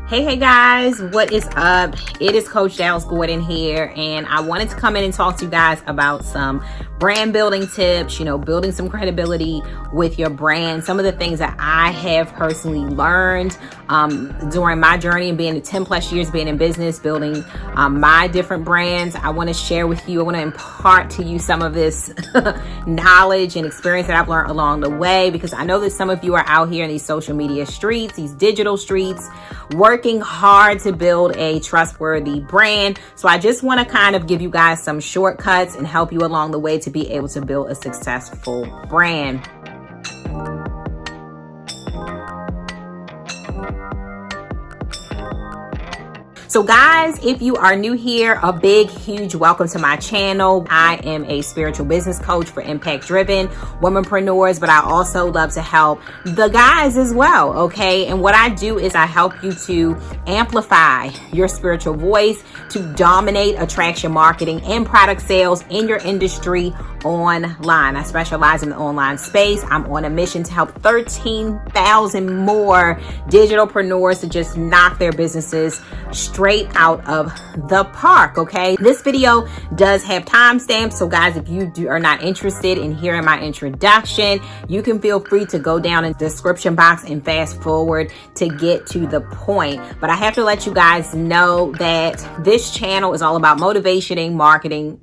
Hey guys, what is up? It is Coach Dallas Gordon here, and I wanted to come in and talk to you guys about some brand building tips, building some credibility with your brand. Some of the things that I have personally learned during my journey and being 10 plus years being in business, building my different brands. I want to share with you, I want to impart to you some of this knowledge and experience that I've learned along the way, because I know that some of you are out here in these social media streets, these digital streets, working hard to build a trustworthy brand. So I just want to kind of give you guys some shortcuts and help you along the way to be able to build a successful brand. So guys, if you are new here, a big, huge welcome to my channel. I am a spiritual business coach for impact-driven womenpreneurs, but I also love to help the guys as well, okay? And what I do is I help you to amplify your spiritual voice, to dominate attraction marketing and product sales in your industry online. I specialize in the online space. I'm on a mission to help 13,000 more digitalpreneurs to just knock their businesses straight out of the park, okay? This video does have timestamps, so guys, if you are not interested in hearing my introduction, you can feel free to go down in the description box and fast forward to get to the point. But I have to let you guys know that this channel is all about motivation, marketing,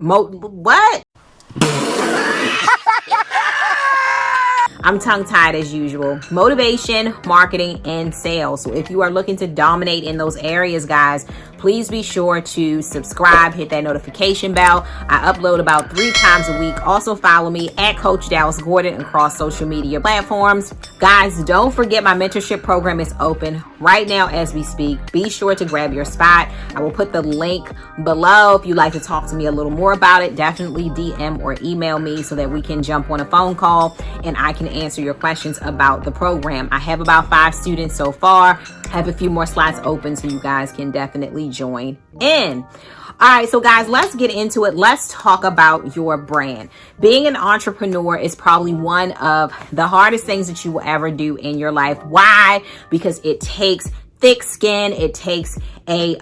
I'm tongue-tied as usual. Motivation, marketing, and sales. So if you are looking to dominate in those areas, guys, please be sure to subscribe, hit that notification bell. I upload about 3 times a week. Also follow me at Coach Dallas Gordon across social media platforms. Guys, don't forget my mentorship program is open right now as we speak. Be sure to grab your spot. I will put the link below. If you'd like to talk to me a little more about it, definitely DM or email me so that we can jump on a phone call and I can answer your questions about the program. I have about 5 students so far. I have a few more slots open, so you guys can definitely join in. All right, so guys, let's get into it. Let's talk about your brand. Being an entrepreneur is probably one of the hardest things that you will ever do in your life. Why? Because it takes thick skin, it takes a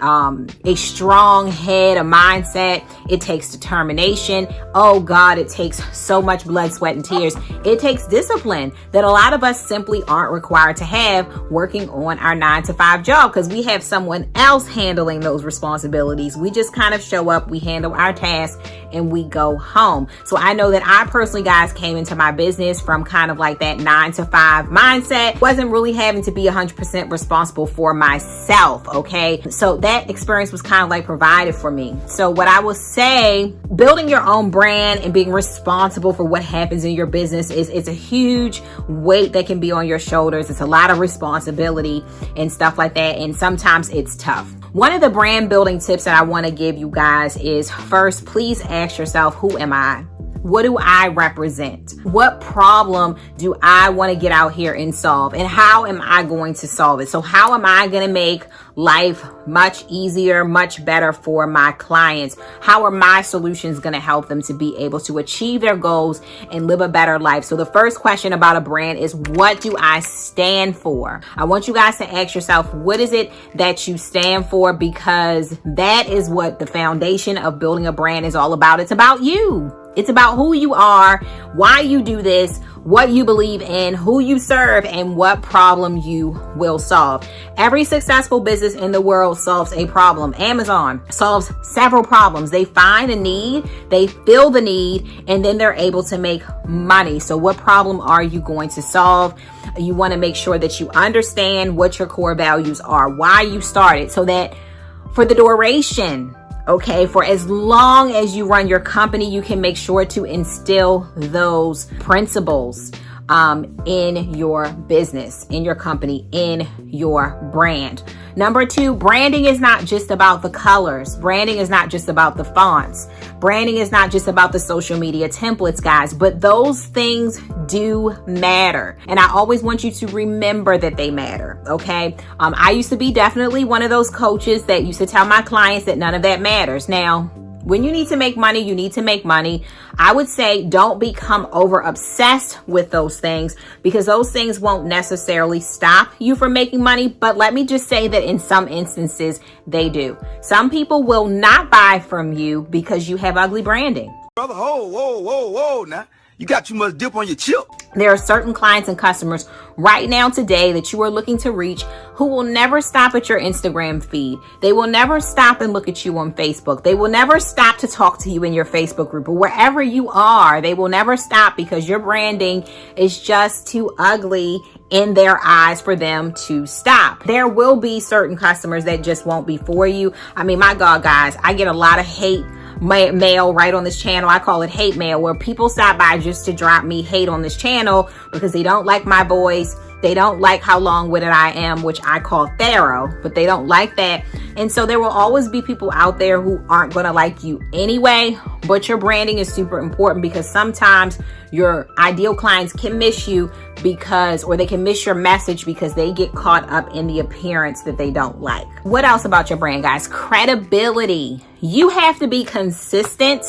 strong head, a mindset, it takes determination. Oh God, it takes so much blood, sweat, and tears. It takes discipline that a lot of us simply aren't required to have working on our 9-to-5 job, because we have someone else handling those responsibilities. We just kind of show up, we handle our tasks, and we go home. So I know that I personally, guys, came into my business from kind of like that 9-to-5 mindset. Wasn't really having to be 100% responsible for myself, okay? So that experience was kind of like provided for me. So what I will say, building your own brand and being responsible for what happens in your business it's a huge weight that can be on your shoulders. It's a lot of responsibility and stuff like that. And sometimes it's tough. One of the brand building tips that I want to give you guys is, first, please ask yourself, who am I? What do I represent? What problem do I want to get out here and solve? And how am I going to solve it? So how am I going to make life much easier, much better for my clients? How are my solutions going to help them to be able to achieve their goals and live a better life? So the first question about a brand is, what do I stand for? I want you guys to ask yourself, what is it that you stand for? Because that is what the foundation of building a brand is all about. It's about you. It's about who you are, why you do this, what you believe in, who you serve, and what problem you will solve. Every successful business in the world solves a problem. Amazon solves several problems. They find a need, they fill the need, and then they're able to make money. So what problem are you going to solve? You want to make sure that you understand what your core values are, why you started, so that for the duration, okay, for as long as you run your company, you can make sure to instill those principles in your business, in your company, in your brand. Number 2, branding is not just about the colors. Branding is not just about the fonts. Branding is not just about the social media templates, guys, but those things do matter. And I always want you to remember that they matter, okay? I used to be definitely one of those coaches that used to tell my clients that none of that matters. Now, When you need to make money, you need to make money. I would say don't become over obsessed with those things, because those things won't necessarily stop you from making money. But let me just say that in some instances, they do. Some people will not buy from you because you have ugly branding. Brother, whoa, now. You got too much dip on your chip. There are certain clients and customers right now today that you are looking to reach who will never stop at your Instagram feed. They will never stop and look at you on Facebook. They will never stop to talk to you in your Facebook group or wherever you are. They will never stop because your branding is just too ugly in their eyes for them to stop. There will be certain customers that just won't be for you. I mean, my God, guys, I get a lot of hate mail right on this channel. I call it hate mail, where people stop by just to drop me hate on this channel because they don't like my voice. They don't like how long-winded I am, which I call thorough, but they don't like that. And so there will always be people out there who aren't going to like you anyway, but your branding is super important, because sometimes your ideal clients can miss you or they can miss your message because they get caught up in the appearance that they don't like. What else about your brand, guys? Credibility. You have to be consistent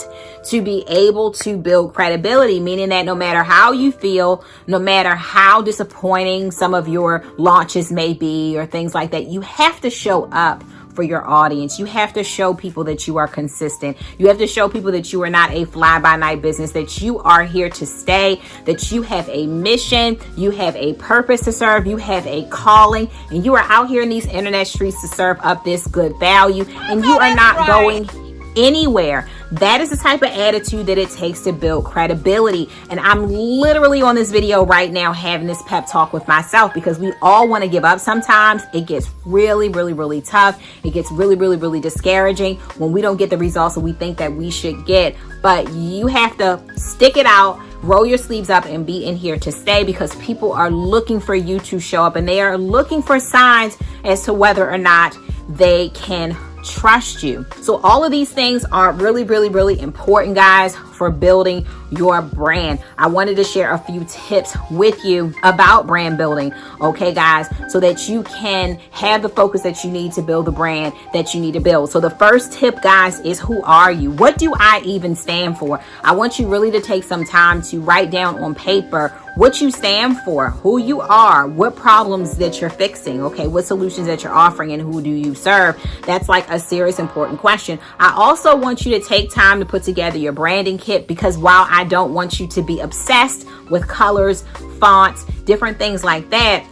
to be able to build credibility, meaning that no matter how you feel, no matter how disappointing some of your launches may be or things like that, you have to show up for your audience. You have to show people that you are consistent. You have to show people that you are not a fly-by-night business, that you are here to stay, that you have a mission, you have a purpose to serve, you have a calling, and you are out here in these internet streets to serve up this good value, and you are not going anywhere. That is the type of attitude that it takes to build credibility. And I'm literally on this video right now having this pep talk with myself, because we all want to give up sometimes. It gets really, really, really tough. It gets really, really, really discouraging when we don't get the results that we think that we should get. But you have to stick it out, roll your sleeves up, and be in here to stay, because people are looking for you to show up, and they are looking for signs as to whether or not they can trust you. So all of these things are really, really, really important, guys, for building your brand. I wanted to share a few tips with you about brand building, okay, guys, so that you can have the focus that you need to build the brand that you need to build. So the first tip, guys, is who are you? What do I even stand for? I want you really to take some time to write down on paper what you stand for, who you are, what problems that you're fixing, okay, what solutions that you're offering, and who do you serve? That's like a serious important question. I also want you to take time to put together your branding kit, because while I don't want you to be obsessed with colors, fonts, different things like that,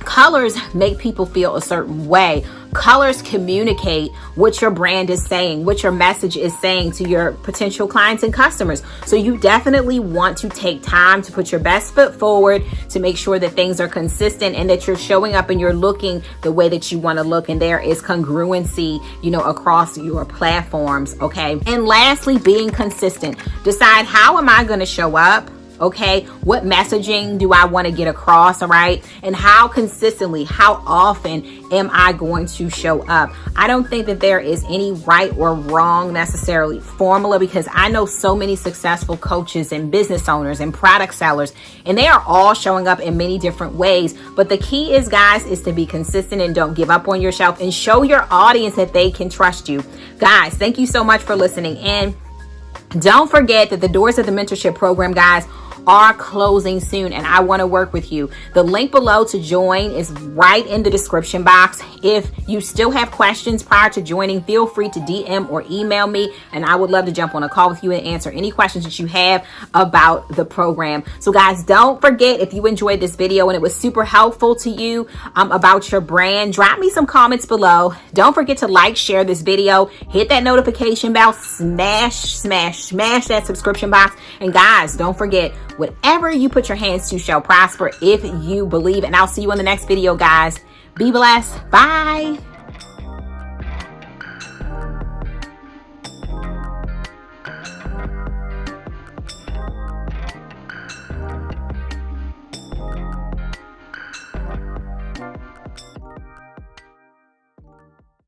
colors make people feel a certain way. Colors communicate what your brand is saying, what your message is saying to your potential clients and customers. So you definitely want to take time to put your best foot forward, to make sure that things are consistent and that you're showing up and you're looking the way that you want to look, and there is congruency, across your platforms, okay? And lastly, being consistent. Decide, how am I going to show up? Okay, what messaging do I want to get across, all right? And how consistently, how often am I going to show up? I don't think that there is any right or wrong necessarily formula, because I know so many successful coaches and business owners and product sellers, and they are all showing up in many different ways. But the key is, guys, is to be consistent and don't give up on yourself, and show your audience that they can trust you. Guys, thank you so much for listening in. Don't forget that the doors of the mentorship program, guys, are closing soon, and I want to work with you. The link below to join is right in the description box. If you still have questions prior to joining, feel free to DM or email me, and I would love to jump on a call with you and answer any questions that you have about the program. So guys, don't forget, if you enjoyed this video and it was super helpful to you about your brand, drop me some comments below. Don't forget to like, share this video, hit that notification bell, smash that subscription box. And guys, don't forget, whatever you put your hands to shall prosper if you believe. And I'll see you in the next video, guys. Be blessed. Bye.